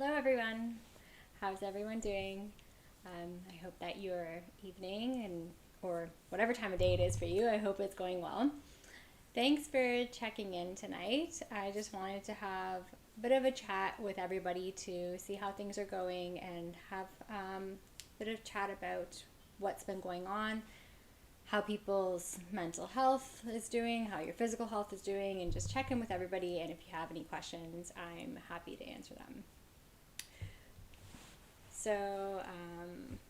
Hello, everyone. How's everyone doing? I hope that your evening or whatever time of day it is for you, I hope it's going well. Thanks for checking in tonight. I just wanted to have a bit of a chat with everybody to see how things are going and have a bit of chat about what's been going on, how people's mental health is doing, how your physical health is doing, and just check in with everybody. And if you have any questions, I'm happy to answer them. So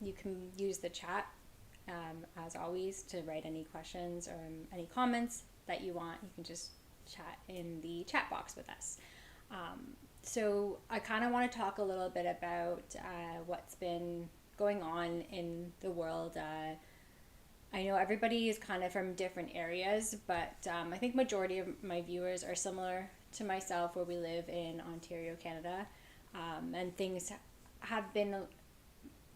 you can use the chat as always to write any questions or any comments that you want. You can just chat in the chat box with us. So I kind of want to talk a little bit about what's been going on in the world. I know everybody is kind of from different areas, but I think majority of my viewers are similar to myself, where we live in Ontario, Canada, and things have been a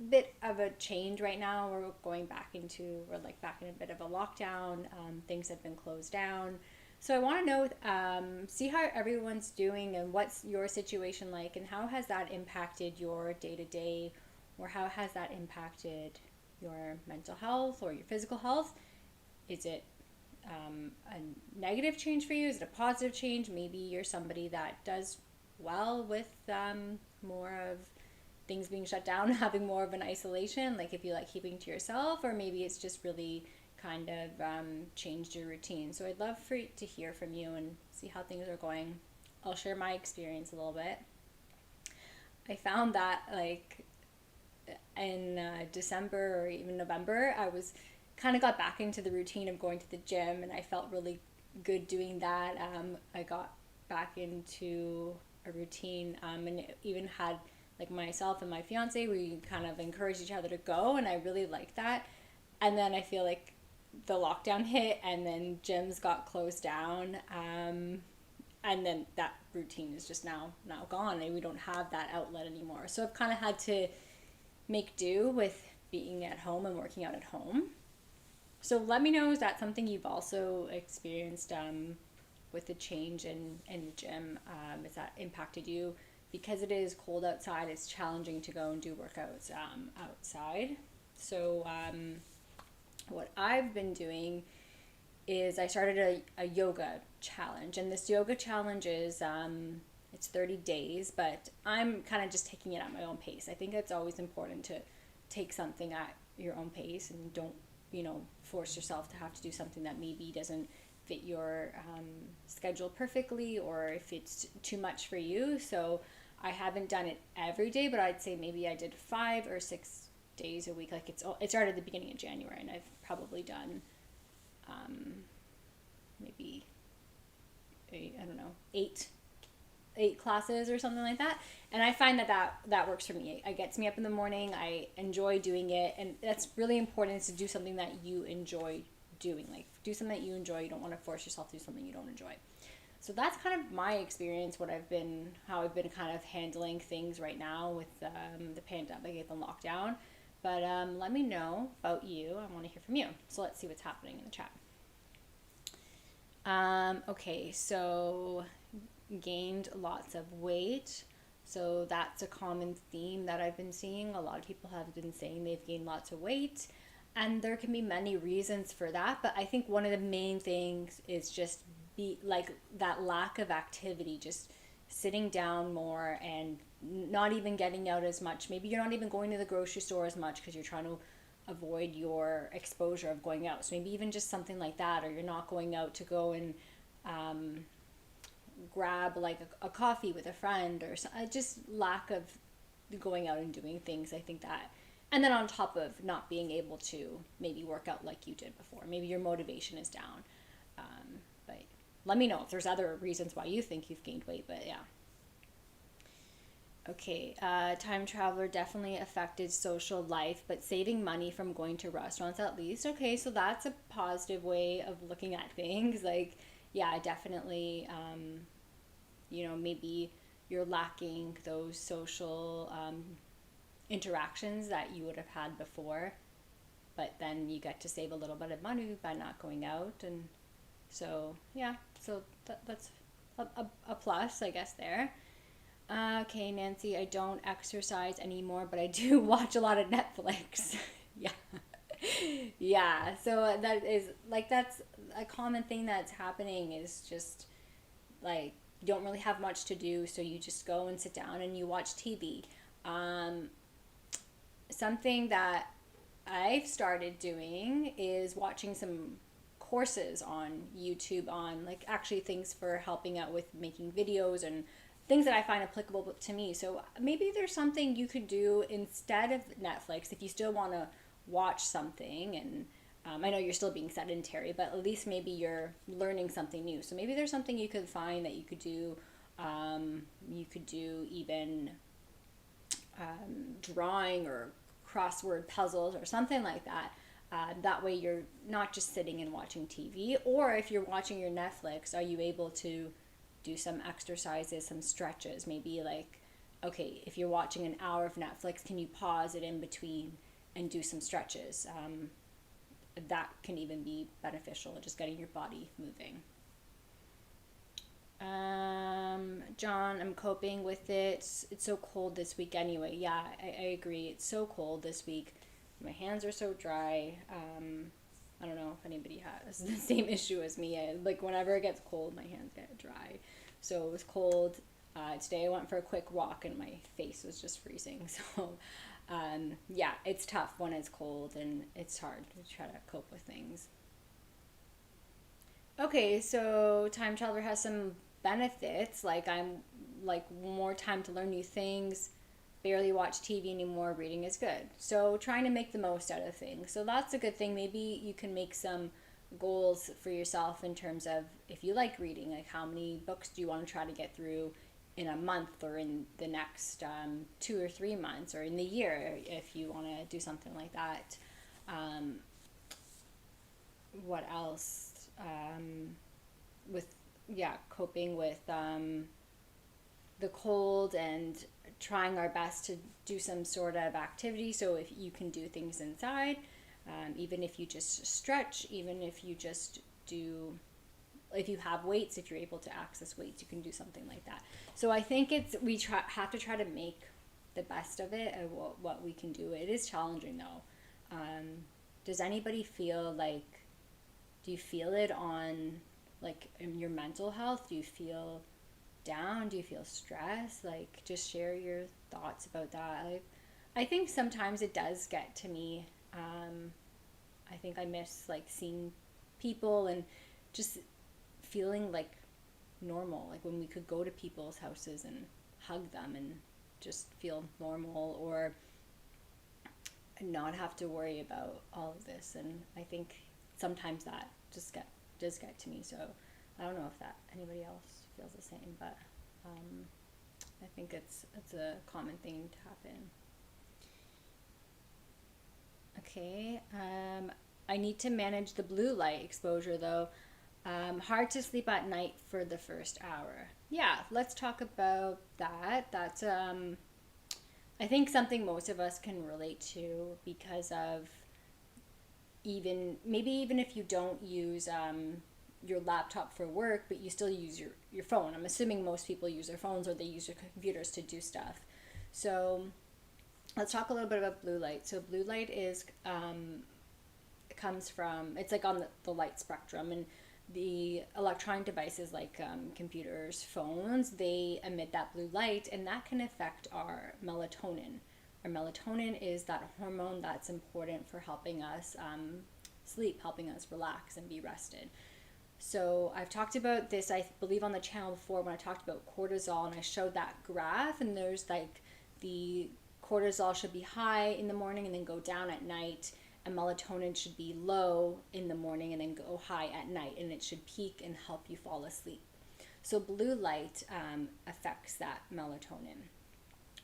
bit of a change right now. We're back in a bit of a lockdown. Things have been closed down. So I want to know, see how everyone's doing and what's your situation like, and how has that impacted your day to day, or how has that impacted your mental health or your physical health? Is it a negative change for you? Is it a positive change? Maybe you're somebody that does well with more of things being shut down, having more of an isolation, like if you like keeping to yourself, or maybe it's just really kind of changed your routine. So I'd love to hear from you and see how things are going. I'll share my experience a little bit. I found that like in December or even November, I was kind of got back into the routine of going to the gym, and I felt really good doing that. I got back into a routine, and even had like myself and my fiance, we kind of encouraged each other to go, and I really liked that. And then I feel like the lockdown hit, and then gyms got closed down, and then that routine is just now gone, and we don't have that outlet anymore. So I've kind of had to make do with being at home and working out at home. So let me know, is that something you've also experienced with the change in the gym? Has that impacted you? Because it is cold outside, it's challenging to go and do workouts outside. So what I've been doing is I started a yoga challenge, and this yoga challenge is it's 30 days, but I'm kind of just taking it at my own pace. I think it's always important to take something at your own pace, and don't force yourself to have to do something that maybe doesn't fit your schedule perfectly, or if it's too much for you. So I haven't done it every day, but I'd say maybe I did 5 or 6 days a week. Like it started at the beginning of January, and I've probably done maybe eight classes or something like that. And I find that works for me. It gets me up in the morning. I enjoy doing it, and that's really important, is to do something that you enjoy doing. Like, do something that you enjoy. You don't want to force yourself to do something you don't enjoy. So that's kind of my experience, how I've been kind of handling things right now with the pandemic and the lockdown. But let me know about you. I want to hear from you. So let's see what's happening in the chat. Okay, so gained lots of weight. So that's a common theme that I've been seeing. A lot of people have been saying they've gained lots of weight, and there can be many reasons for that. But I think one of the main things is just be like that lack of activity, just sitting down more and not even getting out as much. Maybe you're not even going to the grocery store as much because you're trying to avoid your exposure of going out. So maybe even just something like that, or you're not going out to go and grab like a coffee with a friend, or just lack of going out and doing things. I think that, and then on top of not being able to maybe work out like you did before, maybe your motivation is down. But let me know if there's other reasons why you think you've gained weight. But yeah. Okay, time traveler definitely affected social life, but saving money from going to restaurants at least. Okay, so that's a positive way of looking at things. Like, yeah, definitely, maybe you're lacking those social interactions that you would have had before, but then you get to save a little bit of money by not going out. And so, yeah, so that's a plus, I guess, there. Okay, Nancy, I don't exercise anymore, but I do watch a lot of Netflix. Yeah. Yeah. So that is like, that's a common thing that's happening, is just like you don't really have much to do, so you just go and sit down and you watch TV. Um, Something that I've started doing is watching some courses on YouTube on like actually things for helping out with making videos and things that I find applicable to me. So maybe there's something you could do instead of Netflix if you still want to watch something. And I know you're still being sedentary, but at least maybe you're learning something new. So maybe there's something you could find that you could do. You could do even drawing or crossword puzzles or something like that. That way you're not just sitting and watching TV. Or if you're watching your Netflix, are you able to do some exercises, some stretches? Maybe like, okay, if you're watching an hour of Netflix, can you pause it in between and do some stretches? That can even be beneficial, just getting your body moving. John, I'm coping with it. It's so cold this week anyway. Yeah, I agree. It's so cold this week. My hands are so dry. I don't know if anybody has the same issue as me. Like whenever it gets cold, my hands get dry. So it was cold. Today I went for a quick walk and my face was just freezing. So yeah, it's tough when it's cold and it's hard to try to cope with things. Okay, so time traveler has some benefits. Like I'm like more time to learn new things, barely watch TV anymore, reading is good. So trying to make the most out of things. So that's a good thing. Maybe you can make some goals for yourself in terms of if you like reading, like how many books do you want to try to get through in a month or in the next 2 or 3 months or in the year if you want to do something like that. Um, what else? With yeah, coping with the cold and trying our best to do some sort of activity. So if you can do things inside, even if you just stretch, even if you just do, if you have weights, if you're able to access weights, you can do something like that. So I think have to try to make the best of it and what we can do. It is challenging though. Does anybody feel like, do you feel it on like in your mental health? Do you feel down? Do you feel stressed? Like just share your thoughts about that. Like I think sometimes it does get to me. I think I miss like seeing people and just feeling like normal, like when we could go to people's houses and hug them and just feel normal or not have to worry about all of this. And I think sometimes that does get to me. So I don't know if that anybody else feels the same, but I think it's a common thing to happen. Okay, I need to manage the blue light exposure though. Hard to sleep at night for the first hour. Yeah, let's talk about that. That's I think something most of us can relate to because of even if you don't use your laptop for work, but you still use your phone. I'm assuming most people use their phones or they use their computers to do stuff. So let's talk a little bit about blue light. So blue light is it comes from, it's like on the light spectrum, and the electronic devices like computers, phones, they emit that blue light, and that can affect our melatonin. Our melatonin is that hormone that's important for helping us sleep, helping us relax and be rested. So I've talked about this, I believe, on the channel before when I talked about cortisol, and I showed that graph, and there's like the cortisol should be high in the morning and then go down at night, and melatonin should be low in the morning and then go high at night, and it should peak and help you fall asleep. So blue light affects that melatonin.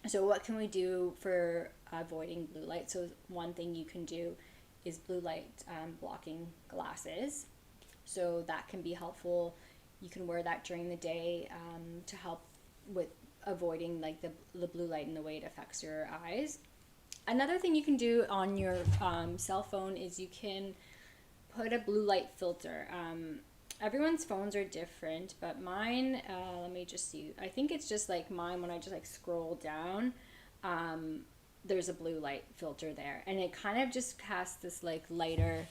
So what can we do for avoiding blue light? So one thing you can do is blue light blocking glasses. So that can be helpful. You can wear that during the day to help with avoiding like the blue light and the way it affects your eyes. Another thing you can do on your cell phone is you can put a blue light filter. everyone's phones are different, but mine, let me just see. I think it's just like mine when I just like scroll down, there's a blue light filter there, and it kind of just casts this like lighter,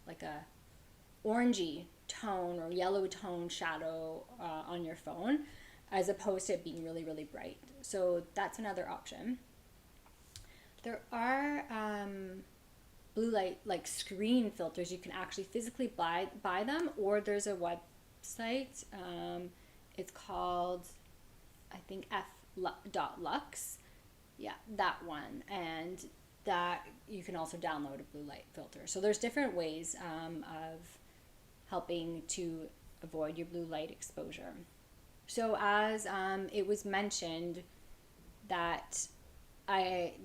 like a orangey tone or yellow tone shadow on your phone, as opposed to it being really, really bright. So that's another option. There are blue light like screen filters. You can actually physically buy them, or there's a website. It's called, I think, f.lux. Yeah, that one. And that you can also download a blue light filter. So there's different ways of helping to avoid your blue light exposure. So as it was mentioned that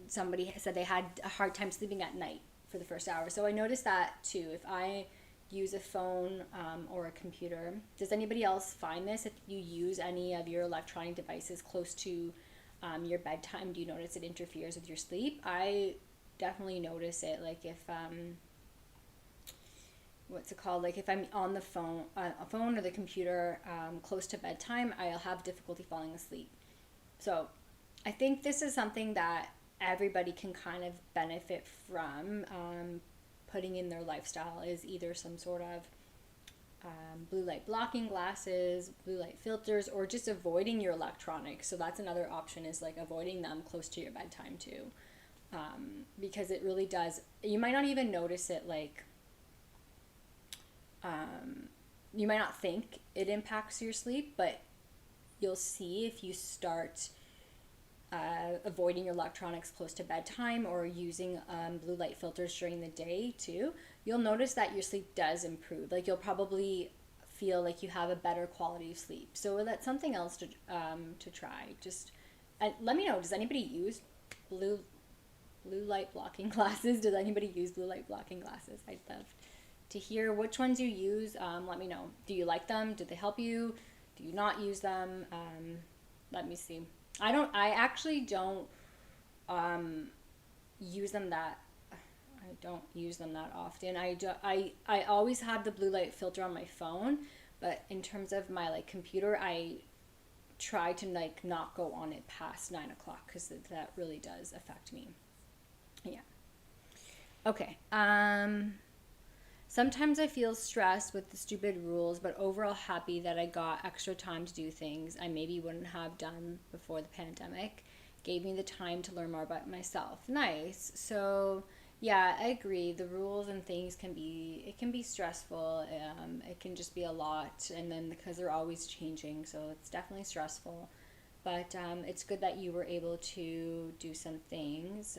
somebody said they had a hard time sleeping at night for the first hour. So I noticed that too. If I use a phone or a computer, does anybody else find this? If you use any of your electronic devices close to your bedtime, do you notice it interferes with your sleep? I definitely notice it. Like if what's it called? Like if I'm on the phone, a phone or the computer close to bedtime, I'll have difficulty falling asleep. So I think this is something that everybody can kind of benefit from putting in their lifestyle, is either some sort of blue light blocking glasses, blue light filters, or just avoiding your electronics. So that's another option, is like avoiding them close to your bedtime too. Because it really does, you might not even notice it, like you might not think it impacts your sleep, but you'll see if you start avoiding your electronics close to bedtime or using blue light filters during the day too, you'll notice that your sleep does improve. Like you'll probably feel like you have a better quality of sleep. So that's something else to try. Just let me know, does anybody use blue light blocking glasses? Does anybody use blue light blocking glasses? I'd love to hear which ones you use. Let me know. Do you like them? Do they help you? Do you not use them? Let me see. I actually don't use them that I don't use them that often. I always have the blue light filter on my phone, but in terms of my like computer, I try to like not go on it past 9 o'clock, because that really does affect me. Yeah. Okay. Sometimes I feel stressed with the stupid rules, but overall happy that I got extra time to do things I maybe wouldn't have done before the pandemic. Gave me the time to learn more about myself. Nice. So yeah, I agree. The rules and things can be stressful. It can just be a lot, and then because they're always changing, so it's definitely stressful. But it's good that you were able to do some things.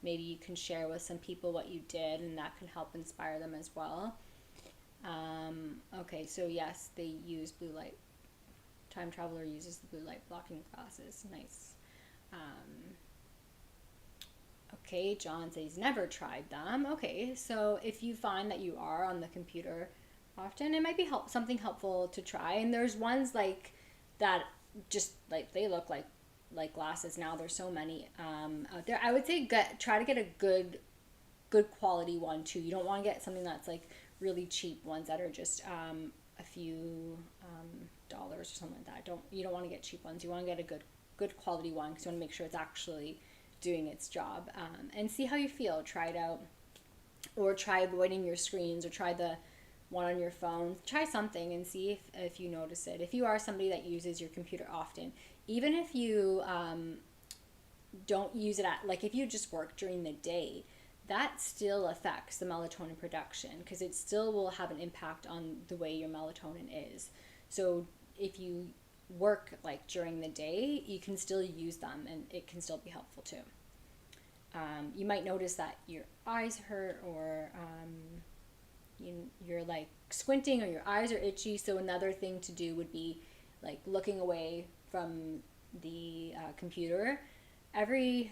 Maybe you can share with some people what you did, and that can help inspire them as well. Okay, so yes, they use blue light. Time traveler uses the blue light blocking glasses. Nice. Okay, John says he's never tried them. Okay, so if you find that you are on the computer often, it might be something helpful to try. And there's ones like that, just like they look like glasses now. There's so many out there. I would say try to get a good quality one too. You don't want to get something that's like really cheap ones that are just a few dollars or something like that. You don't want to get cheap ones. You want to get a good quality one, because you want to make sure it's actually doing its job, and see how you feel. Try it out, or try avoiding your screens, or try the one on your phone. Try something and see if you notice it. If you are somebody that uses your computer often, even if you don't use it like if you just work during the day, that still affects the melatonin production, because it still will have an impact on the way your melatonin is. So if you work like during the day, you can still use them, and it can still be helpful too. You might notice that your eyes hurt, or you're like squinting, or your eyes are itchy. So another thing to do would be like looking away from the computer every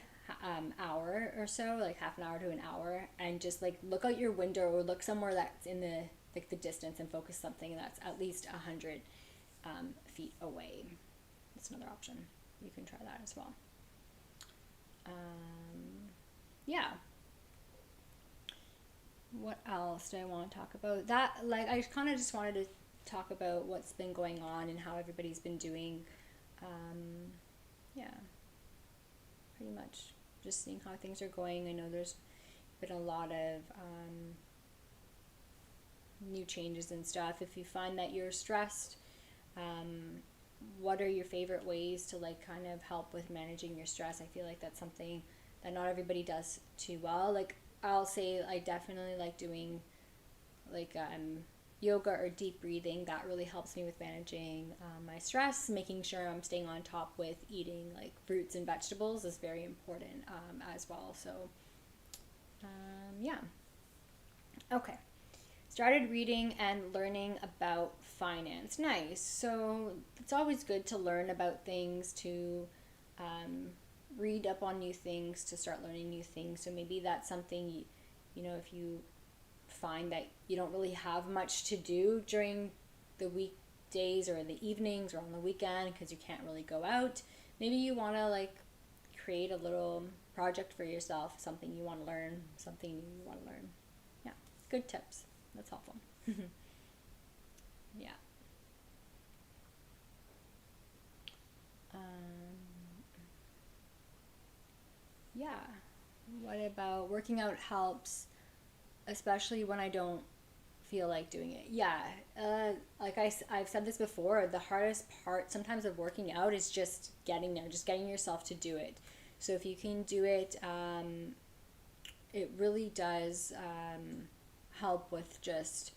hour or so, like half an hour to an hour, and just like look out your window, or look somewhere that's in the like the distance, and focus something that's at least 100 feet away. That's another option. You can try that as well. Yeah. What else do I want to talk about? That, like, I kind of just wanted to talk about what's been going on and how everybody's been doing. Yeah, pretty much just seeing how things are going. I know there's been a lot of new changes and stuff. If you find that you're stressed, what are your favorite ways to like kind of help with managing your stress? I feel like that's something that not everybody does too well. Like, I'll say I definitely like doing like yoga or deep breathing. That really helps me with managing my stress. Making sure I'm staying on top with eating like fruits and vegetables is very important as well. So yeah. Okay. Started reading and learning about finance. Nice. So it's always good to learn about things, to read up on new things, to start learning new things. So maybe that's something, you know, if you find that you don't really have much to do during the weekdays or in the evenings or on the weekend because you can't really go out, maybe you want to like create a little project for yourself, something you want to learn, something you want to learn. Yeah, good tips. That's helpful. Yeah. Yeah. What about working out helps, especially when I don't feel like doing it? Yeah. Like I've said this before, the hardest part sometimes of working out is just getting there, just getting yourself to do it. So if you can do it, it really does help with just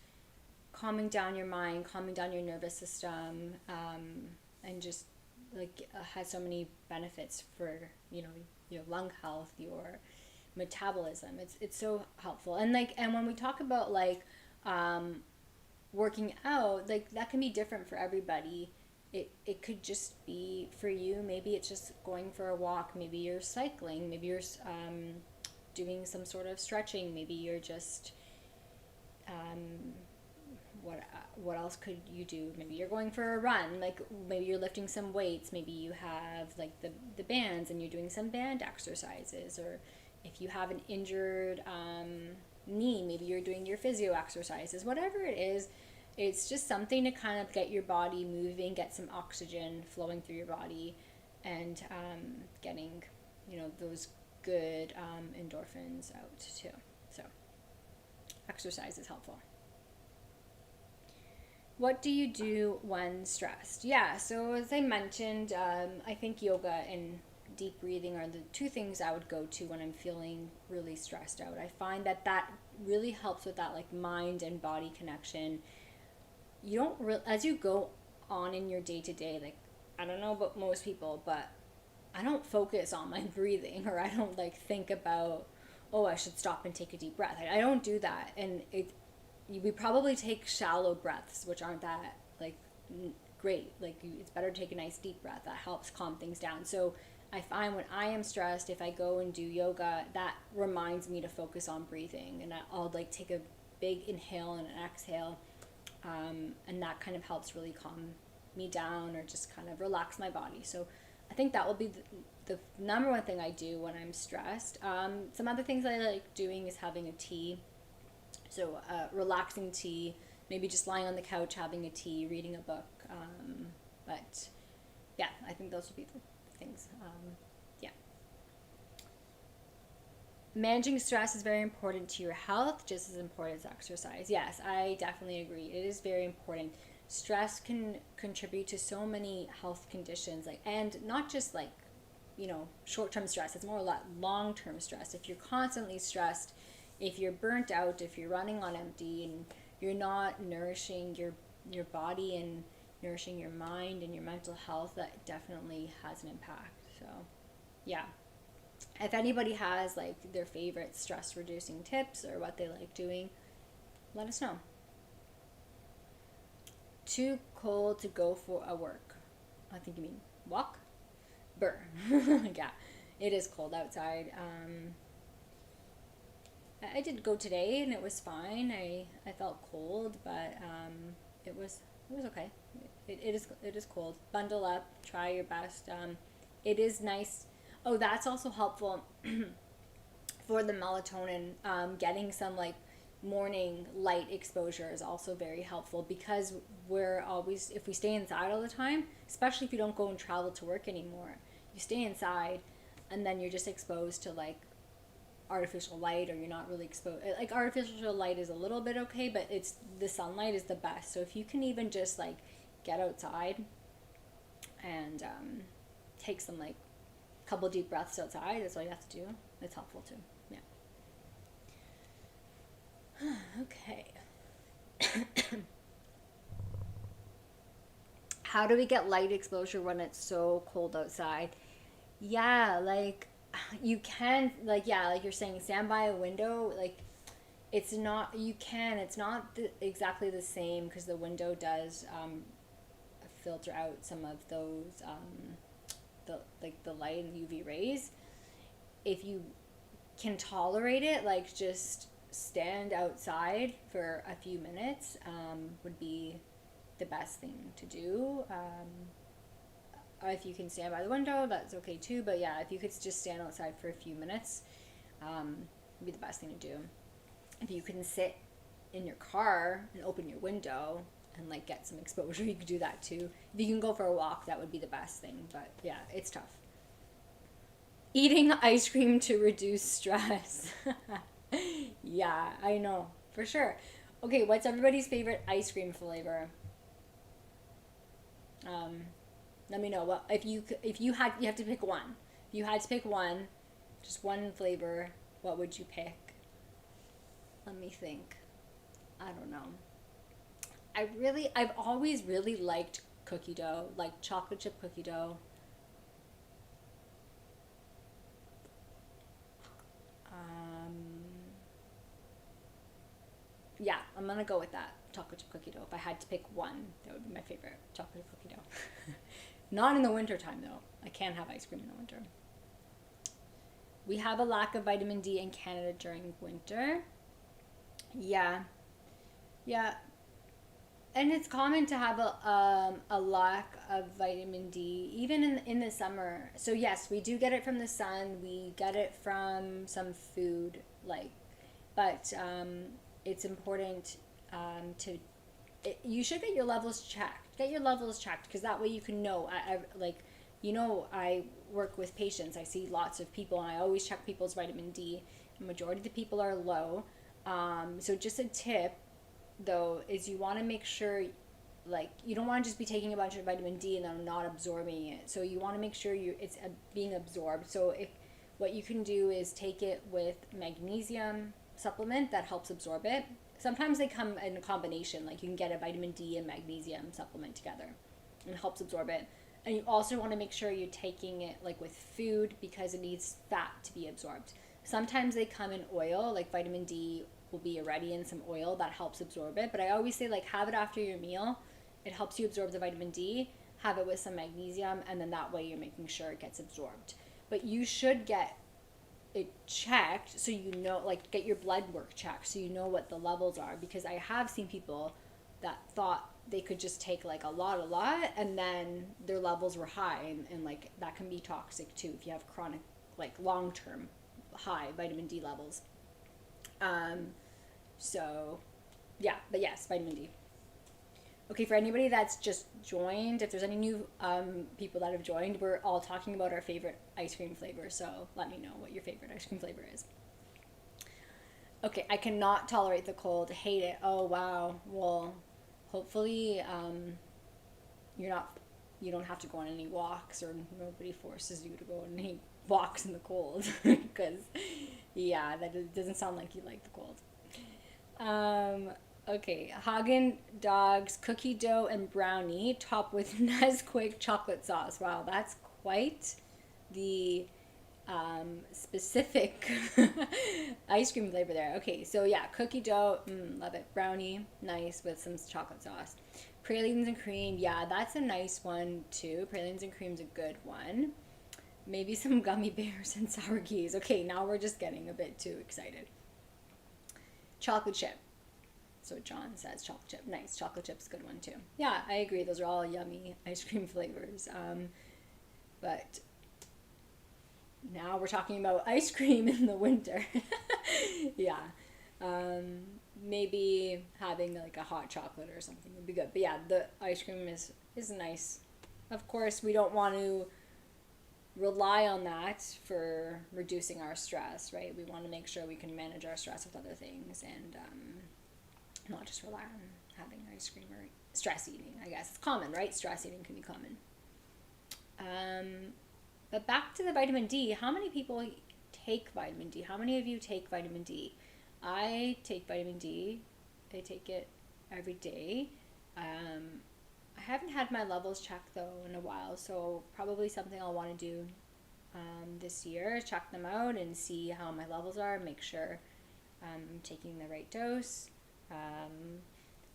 calming down your mind, calming down your nervous system, and just like has so many benefits for your lung health, your metabolism. It's so helpful. And like, and when we talk about like working out, like that can be different for everybody. It could just be for you. Maybe it's just going for a walk. Maybe you're cycling. Maybe you're doing some sort of stretching. Maybe you're just what else could you do? Maybe you're going for a run. Like maybe you're lifting some weights. Maybe you have like the bands and you're doing some band exercises. Or if you have an injured knee, maybe you're doing your physio exercises. Whatever it is, it's just something to kind of get your body moving, get some oxygen flowing through your body, and getting those good endorphins out too. So exercise is helpful. What do you do when stressed? Yeah, so as I mentioned, I think yoga and deep breathing are the two things I would go to when I'm feeling really stressed out. I find that really helps with that like mind and body connection. You don't as you go on in your day to day, like I don't know about most people, but I don't focus on my breathing, or I don't like think about, oh, I should stop and take a deep breath. I don't do that, and we probably take shallow breaths, which aren't that like great. Like it's better to take a nice deep breath. That helps calm things down. So I find when I am stressed, if I go and do yoga, that reminds me to focus on breathing, and I'll like take a big inhale and an exhale, and that kind of helps really calm me down or just kind of relax my body. So I think that will be the number one thing I do when I'm stressed. Some other things I like doing is having a tea. So relaxing tea, maybe just lying on the couch having a tea, reading a book. But yeah, I think those would be the things. Yeah. Managing stress is very important to your health, just as important as exercise. Yes, I definitely agree. It is very important. Stress can contribute to so many health conditions, like, and not just like, short-term stress. It's more like long-term stress. If you're constantly stressed, if you're burnt out, if you're running on empty, and you're not nourishing your body and nourishing your mind and your mental health, that definitely has an impact. So yeah, if anybody has like their favorite stress reducing tips or what they like doing, let us know. Too cold to go for a work. I think you mean walk. Burr. Yeah, it is cold outside. I did go today and it was fine. I felt cold, but it was okay. It is cold. Bundle up. Try your best. It is nice. Oh, that's also helpful for the melatonin. Getting some like morning light exposure is also very helpful, because we're always, if we stay inside all the time, especially if you don't go and travel to work anymore, you stay inside and then you're just exposed to like artificial light, or you're not really exposed. Like artificial light is a little bit okay, but it's the sunlight is the best. So if you can even just like get outside and take some like couple deep breaths outside, that's all you have to do. It's helpful too. Yeah. Okay. How do we get light exposure when it's so cold outside? Yeah, like you can, like, yeah, like you're saying, stand by a window. Like it's not, you can, it's not exactly the same, because the window does filter out some of those the light and UV rays. If you can tolerate it, like just stand outside for a few minutes would be the best thing to do. If you can stand by the window, that's okay too. But yeah, if you could just stand outside for a few minutes, would be the best thing to do. If you can sit in your car and open your window and like get some exposure, you could do that too. If you can go for a walk, that would be the best thing. But yeah, it's tough. Eating ice cream to reduce stress. Yeah, I know, for sure. Okay, what's everybody's favorite ice cream flavor? Let me know. What if you have to pick one. If you had to pick one, just one flavor, what would you pick? Let me think. I don't know. I've always really liked cookie dough, like chocolate chip cookie dough. Um, yeah, I'm gonna go with that chocolate chip cookie dough. If I had to pick one, that would be my favorite chocolate chip cookie dough. Not in the winter time though. I can't have ice cream in the winter. We have a lack of vitamin D in Canada during winter. Yeah, yeah, and it's common to have a lack of vitamin D even in the summer. So yes, we do get it from the sun. We get it from some food, like, but it's important to you should get your levels checked. Get your levels checked, because that way you can know. I work with patients. I see lots of people, and I always check people's vitamin D. The majority of the people are low. So just a tip, though, is you want to make sure, like, you don't want to just be taking a bunch of vitamin D and then not absorbing it. So you want to make sure it's being absorbed. So if what you can do is take it with magnesium supplement that helps absorb it. Sometimes they come in a combination, like you can get a vitamin D and magnesium supplement together and it helps absorb it. And you also want to make sure you're taking it like with food, because it needs fat to be absorbed. Sometimes they come in oil, like vitamin D will be already in some oil that helps absorb it. But I always say, like, have it after your meal. It helps you absorb the vitamin D. Have it with some magnesium, and then that way you're making sure it gets absorbed. But you should get it checked, so you know, like, get your blood work checked so you know what the levels are, because I have seen people that thought they could just take like a lot and then their levels were high, and like that can be toxic too if you have chronic, like, long-term high vitamin D levels. So yeah, but yes, vitamin D. Okay, for anybody that's just joined, if there's any new people that have joined, we're all talking about our favorite ice cream flavor, so let me know what your favorite ice cream flavor is. Okay, I cannot tolerate the cold. Hate it. Oh, wow. Well, hopefully you don't have to go on any walks, or nobody forces you to go on any walks in the cold, because yeah, that doesn't sound like you like the cold. Okay, Hagen Dazs cookie dough and brownie topped with Nesquik chocolate sauce. Wow, that's quite the specific ice cream flavor there. Okay, so yeah, cookie dough, love it. Brownie, nice, with some chocolate sauce. Pralines and cream, yeah, that's a nice one too. Pralines and cream's a good one. Maybe some gummy bears and sour keys. Okay, now we're just getting a bit too excited. Chocolate chip. So John says chocolate chip. Nice, chocolate chip's a good one too. Yeah, I agree. Those are all yummy ice cream flavors. But now we're talking about ice cream in the winter. Yeah. Maybe having like a hot chocolate or something would be good. But yeah, the ice cream is nice. Of course, we don't want to rely on that for reducing our stress, right? We want to make sure we can manage our stress with other things, and not just rely on having ice cream or stress eating. I guess it's common, right? Stress eating can be common. But back to the vitamin D. How many people take vitamin D? How many of you take vitamin D? I take vitamin D. I take it every day. I haven't had my levels checked though in a while, so probably something I'll want to do this year, check them out and see how my levels are, make sure I'm taking the right dose.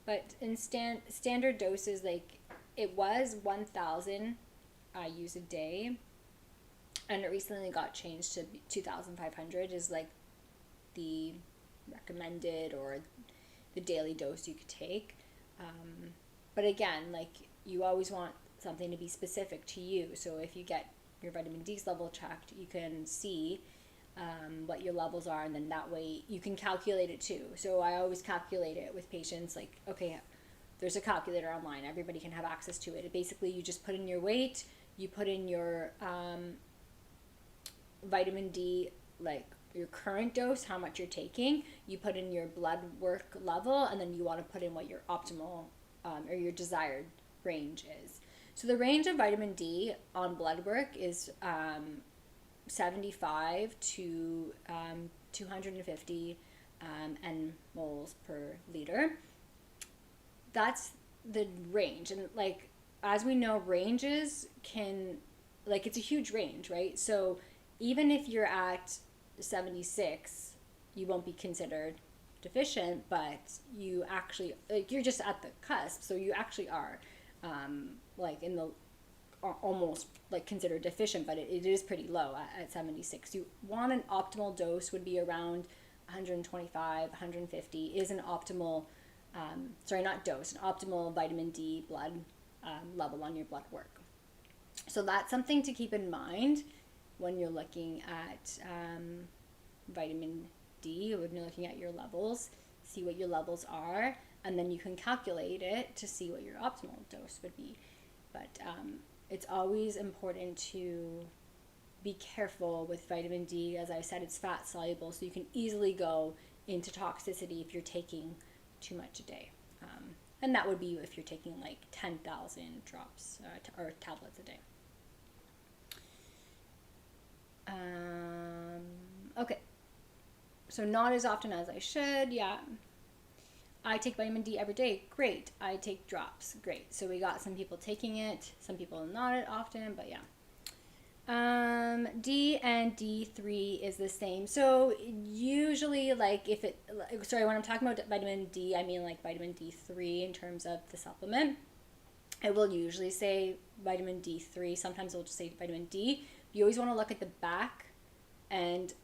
But in standard doses, like it was 1,000 I use a day, and it recently got changed to 2,500 is like the recommended or the daily dose you could take. But again, like you always want something to be specific to you. So if you get your vitamin D level checked, you can see what your levels are, and then that way you can calculate it too. So I always calculate it with patients. Like, okay, there's a calculator online. Everybody can have access to it. Basically, you just put in your weight, you put in your vitamin D, like your current dose, how much you're taking, you put in your blood work level, and then you want to put in what your optimal or your desired range is. So the range of vitamin D on blood work is 75 to 250 nmoles per liter. That's the range. And like, as we know, ranges can, like, it's a huge range, right? So even if you're at 76, you won't be considered deficient, but you actually, like, you're just at the cusp, so you actually are like in the almost like considered deficient, but it is pretty low at 76. You want an optimal dose would be around 125, 150 is an optimal sorry, not dose, an optimal vitamin D blood level on your blood work. So that's something to keep in mind when you're looking at vitamin D, when you're looking at your levels, see what your levels are, and then you can calculate it to see what your optimal dose would be. But it's always important to be careful with vitamin D. As I said, it's fat soluble, so you can easily go into toxicity if you're taking too much a day. And that would be if you're taking like 10,000 drops or tablets a day. Okay, so not as often as I should. Yeah, I take vitamin D every day. Great. I take drops. Great. So we got some people taking it, some people not as often, but yeah. D and D3 is the same. So usually, like, if it, sorry, when I'm talking about vitamin D, I mean like vitamin D3 in terms of the supplement. It will usually say vitamin D3. Sometimes it'll just say vitamin D. You always want to look at the back and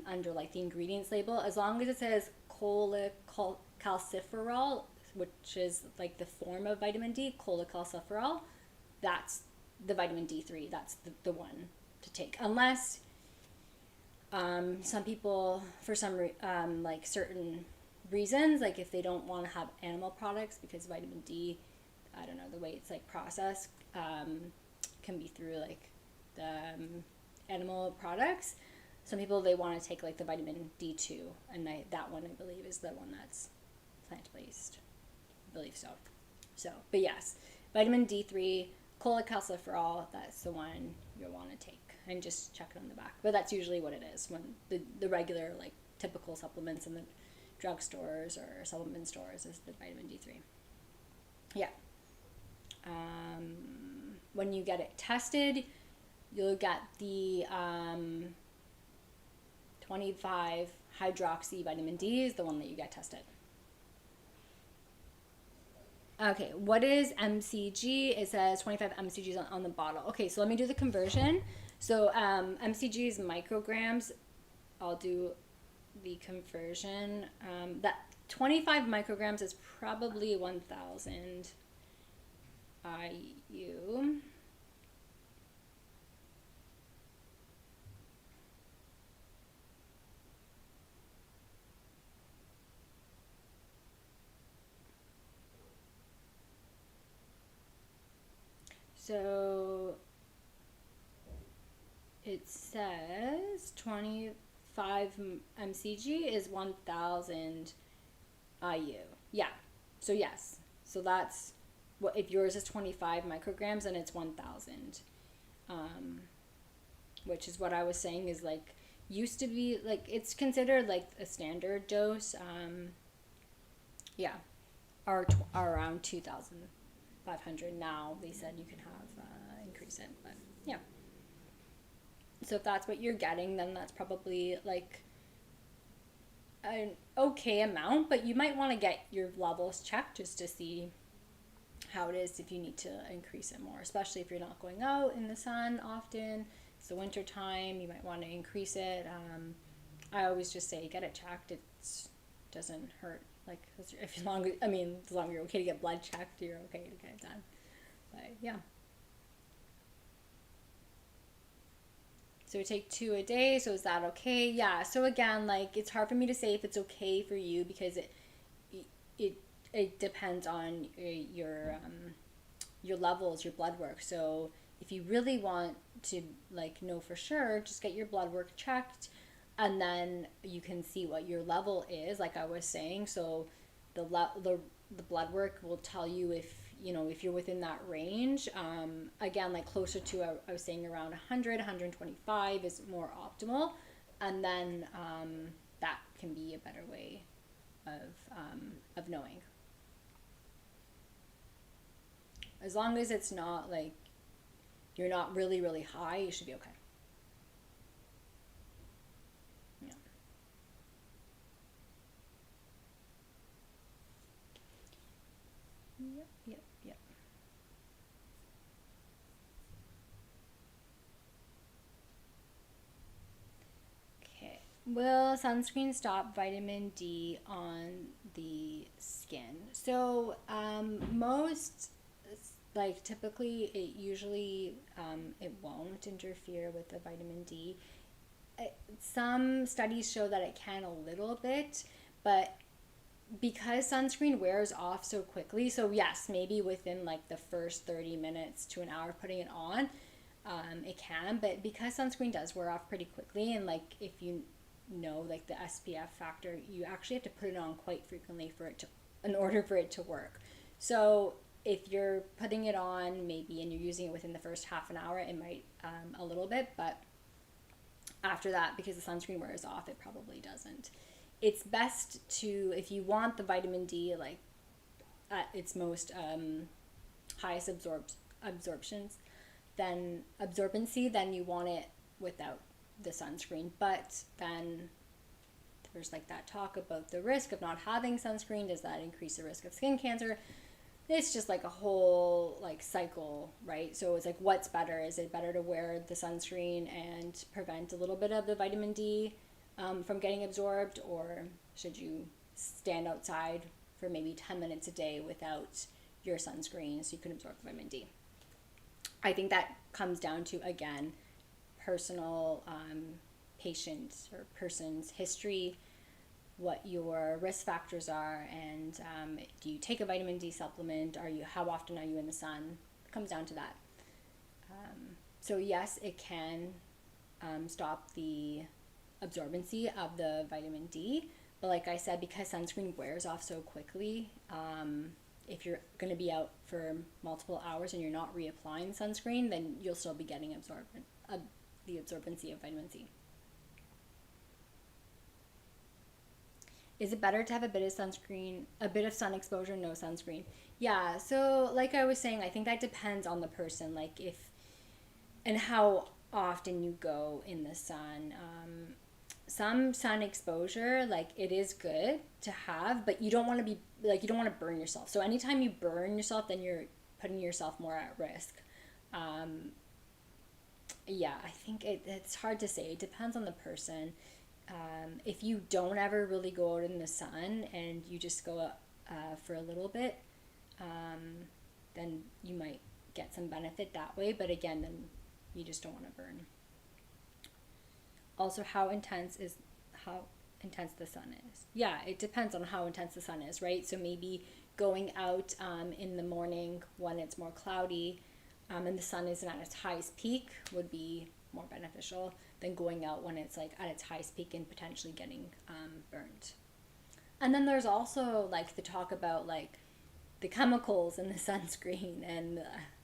under like the ingredients label. As long as it says cholecalciferol, which is like the form of vitamin D, cholecalciferol, that's the vitamin D3. That's the one to take. Unless some people, for some like certain reasons, like if they don't want to have animal products, because vitamin D, I don't know, the way it's like processed can be through like the animal products. Some people, they want to take like the vitamin D2, and that one I believe is the one that's plant-based. I believe so. So, but yes, vitamin D3, cholecalciferol, that's the one you'll want to take, and just check it on the back. But that's usually what it is when the regular like typical supplements in the drugstores or supplement stores is the vitamin D3. Yeah. When you get it tested, you'll get the 25 hydroxy vitamin D is the one that you get tested. Okay, what is MCG? It says 25 mcgs on the bottle. Okay, so let me do the conversion. So mcg is micrograms. I'll do the conversion. That 25 micrograms is probably 1,000 IU. So it says 25 mcg is 1000 IU. Yeah. So yes. So that's what, if yours is 25 micrograms and it's 1000. Which is what I was saying is like used to be like it's considered like a standard dose. Yeah. Are around 2,500 now. They said you can have increase it, but yeah. So if that's what you're getting, then that's probably like an okay amount, but you might want to get your levels checked just to see how it is if you need to increase it more, especially if you're not going out in the sun often. It's the winter time, you might want to increase it. I always just say get it checked. It doesn't hurt. Like as long as you're okay to get blood checked, you're okay to get it done. But yeah. So we take 2 a day. So is that okay? Yeah. So again, like it's hard for me to say if it's okay for you because it depends on your levels, your blood work. So if you really want to like know for sure, just get your blood work checked, and then you can see what your level is. Like I was saying, so the blood work will tell you if you're within that range. Again, like closer to I was saying around 100, 125 is more optimal, and then that can be a better way of knowing. As long as it's not like you're not really, really high, you should be okay. Yeah. Yep. Okay. Will sunscreen stop vitamin D on the skin? So most, like typically it usually it won't interfere with the vitamin D. Some studies show that it can a little bit, but because sunscreen wears off so quickly, so yes, maybe within like the first 30 minutes to an hour putting it on, it can, but because sunscreen does wear off pretty quickly, and like if you know like the SPF factor, you actually have to put it on quite frequently in order for it to work. So if you're putting it on maybe and you're using it within the first half an hour, it might a little bit, but after that, because the sunscreen wears off, it probably doesn't. It's best to, if you want the vitamin D like at its most highest absorbency, then you want it without the sunscreen. But then there's like that talk about the risk of not having sunscreen. Does that increase the risk of skin cancer? It's just like a whole like cycle, right? So it's like, what's better? Is it better to wear the sunscreen and prevent a little bit of the vitamin D from getting absorbed, or should you stand outside for maybe 10 minutes a day without your sunscreen so you can absorb vitamin D? I think that comes down to, again, personal patient or person's history, what your risk factors are, and do you take a vitamin D supplement? How often are you in the sun? It comes down to that. So yes, it can stop the absorbency of the vitamin D, but like I said, because sunscreen wears off so quickly, if you're going to be out for multiple hours and you're not reapplying sunscreen, then you'll still be getting the absorbency of vitamin C. Is it better to have a bit of sun exposure, no sunscreen? Yeah, so like I was saying, I think that depends on the person, like and how often you go in the sun. Some sun exposure, like it is good to have, but you don't want to burn yourself. So anytime you burn yourself, then you're putting yourself more at risk. Yeah, I think it's hard to say. It depends on the person. If you don't ever really go out in the sun and you just go for a little bit, then you might get some benefit that way. But again, then you just don't want to burn. Also, how intense the sun is. Yeah, it depends on how intense the sun is, right? So maybe going out in the morning when it's more cloudy, and the sun isn't at its highest peak would be more beneficial than going out when it's like at its highest peak and potentially getting burnt. And then there's also like the talk about like the chemicals in the sunscreen, and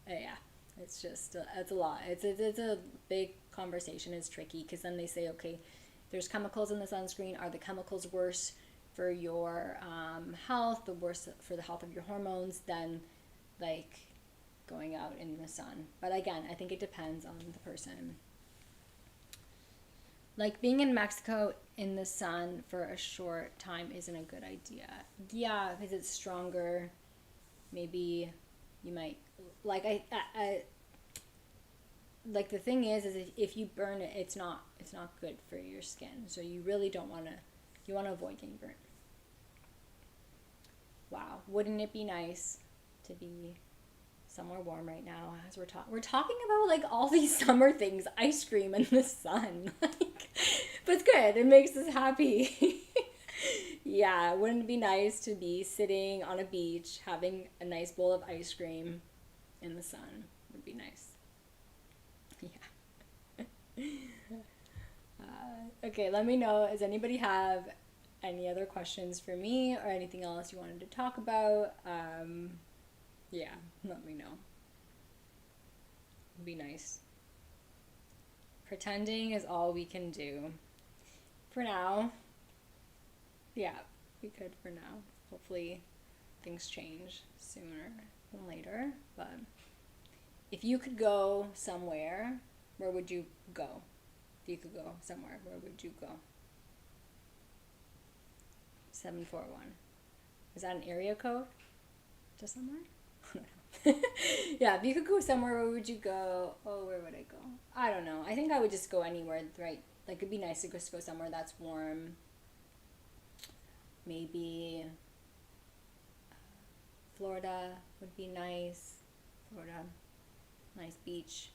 yeah, it's just it's a lot. It's a big conversation. It's tricky because then they say, okay, there's chemicals in the sunscreen. Are the chemicals worse for your health, the worse for the health of your hormones than like going out in the sun? But again, I think it depends on the person. Like being in Mexico in the sun for a short time isn't a good idea. Yeah, because it's stronger. Maybe you might like I like the thing is if you burn it, it's not good for your skin. So you really don't want to. You want to avoid getting burnt. Wow, wouldn't it be nice to be somewhere warm right now as we're talking about like all these summer things, ice cream and the sun. Like, but it's good. It makes us happy. Yeah, wouldn't it be nice to be sitting on a beach having a nice bowl of ice cream in the sun? Would be nice. Yeah. Okay, let me know. Does anybody have any other questions for me or anything else you wanted to talk about? Yeah, let me know. It'd be nice. Pretending is all we can do. For now. Yeah, we could for now. Hopefully things change sooner than later. But if you could go somewhere, where would you go? If you could go somewhere, where would you go? 741. Is that an area code to somewhere? Yeah, if you could go somewhere, where would you go? Oh, where would I go? I don't know. I think I would just go anywhere, right? Like, it'd be nice to just go somewhere that's warm. Maybe Florida would be nice. Florida, nice beach.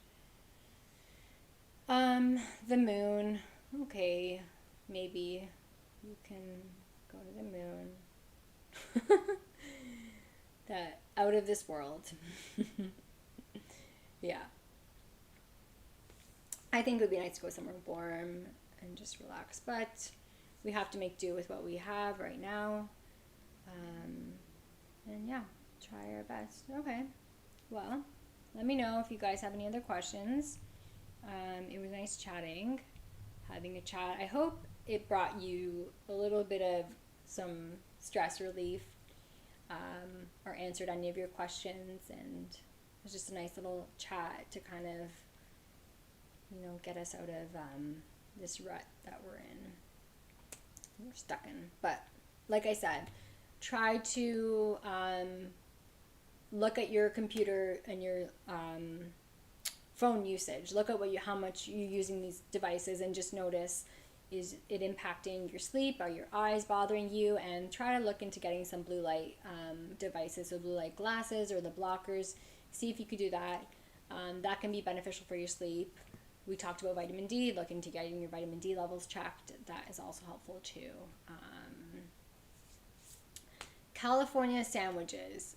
The moon. Okay, maybe you can go to the moon. That out of this world. Yeah. I think it would be nice to go somewhere warm and just relax, but we have to make do with what we have right now. And yeah, try our best. Okay. Well, let me know if you guys have any other questions. It was nice chatting, having a chat. I hope it brought you a little bit of some stress relief, or answered any of your questions, and it was just a nice little chat to kind of, get us out of this rut that we're stuck in. But like I said, try to look at your computer and your phone usage. Look at how much you're using these devices, and just notice, is it impacting your sleep? Are your eyes bothering you? And try to look into getting some blue light devices, so blue light glasses or the blockers. See if you could do that. That can be beneficial for your sleep. We talked about vitamin D. Look into getting your vitamin D levels checked. That is also helpful too. California sandwiches.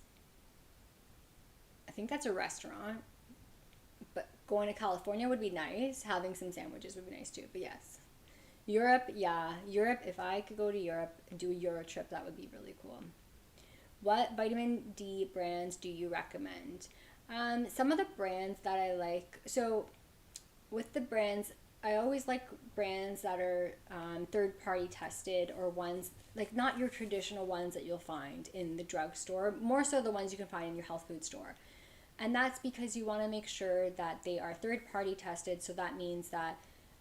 I think that's a restaurant. But going to California would be nice. Having some sandwiches would be nice too. But yes. Europe, yeah. Europe, if I could go to Europe and do a Euro trip, that would be really cool. What vitamin D brands do you recommend? Some of the brands that I like, so with the brands, I always like brands that are third-party tested, or ones, like not your traditional ones that you'll find in the drugstore, more so the ones you can find in your health food store. And that's because you want to make sure that they are third-party tested, so that means that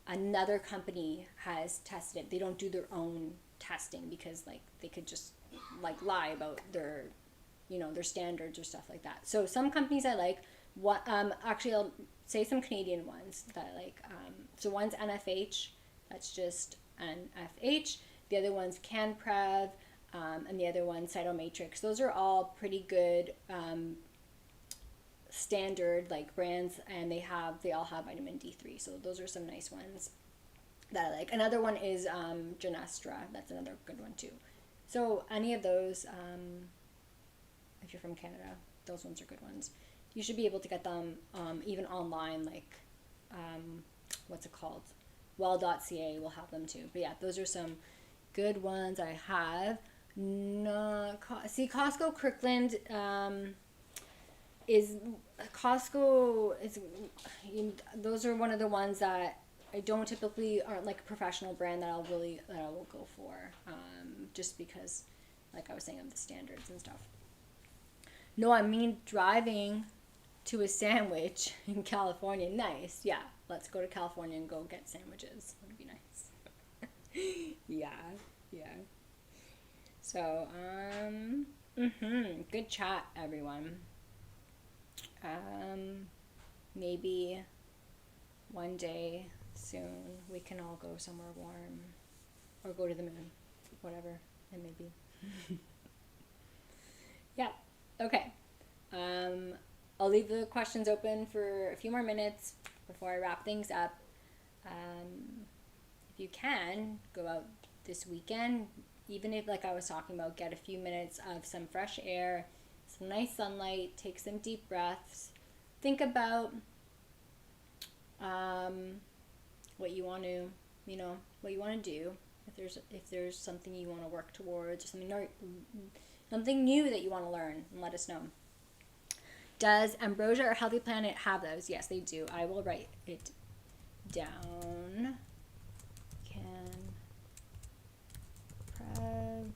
another company has tested it. They don't do their own testing, because like they could just like lie about their their standards or stuff like that. So some companies I like. Actually I'll say some Canadian ones that I like. So one's NFH, that's just NFH. The other one's CanPrev, and the other one's Cytomatrix. Those are all pretty good standard like brands, and they all have vitamin D3. So those are some nice ones that I like. Another one is Genestra. That's another good one too. So any of those, if you're from Canada, those ones are good ones. you should be able to get them even online, like what's it called? Well.ca will have them too. But yeah, those are some good ones I have. No, see, Costco Kirkland is Costco is those are one of the ones that I don't typically aren't like a professional brand that I will go for, just because, like I was saying, of the standards and stuff. No, I mean driving to a sandwich in California. Nice, yeah. Let's go to California and go get sandwiches. That'd be nice. Yeah, yeah. So, good chat, everyone. Maybe one day soon we can all go somewhere warm or go to the moon, whatever it may be. Yeah, okay. I'll leave the questions open for a few more minutes before I wrap things up. If you can, go out this weekend, even if, like I was talking about, get a few minutes of some fresh air, some nice sunlight, take some deep breaths, think about what you want to, what you want to do. If there's something you want to work towards, or something new that you want to learn, and let us know. Does Ambrosia or Healthy Planet have those? Yes, they do. I will write it down. Pregenestra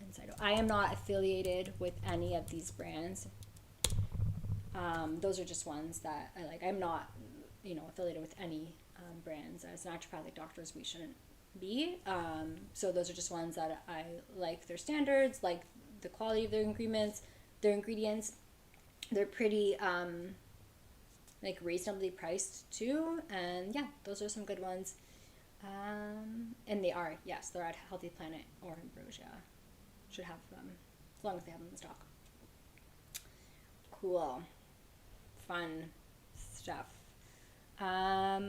and Cyto. I am not affiliated with any of these brands. Those are just ones that I like. I'm not, affiliated with any brands. As naturopathic doctors, we shouldn't be. So those are just ones that I like their standards, like the quality of their ingredients. They're pretty like reasonably priced too, and yeah, those are some good ones. And they're at Healthy Planet or Ambrosia. Should have them as long as they have them in stock. Cool, fun stuff. I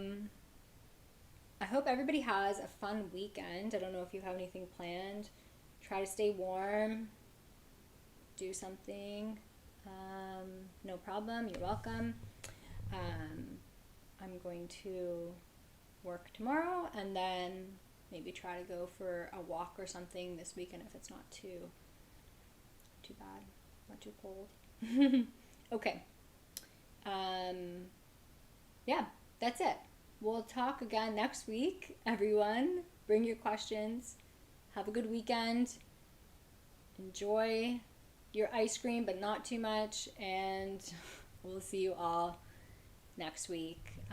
hope everybody has a fun weekend. I don't know if you have anything planned. Try to stay warm. Do something. No problem. You're welcome. I'm going to work tomorrow and then maybe try to go for a walk or something this weekend if it's not too bad, not too cold. Okay. Yeah, that's it. We'll talk again next week, everyone. Bring your questions. Have a good weekend. Enjoy your ice cream, but not too much. And we'll see you all next week.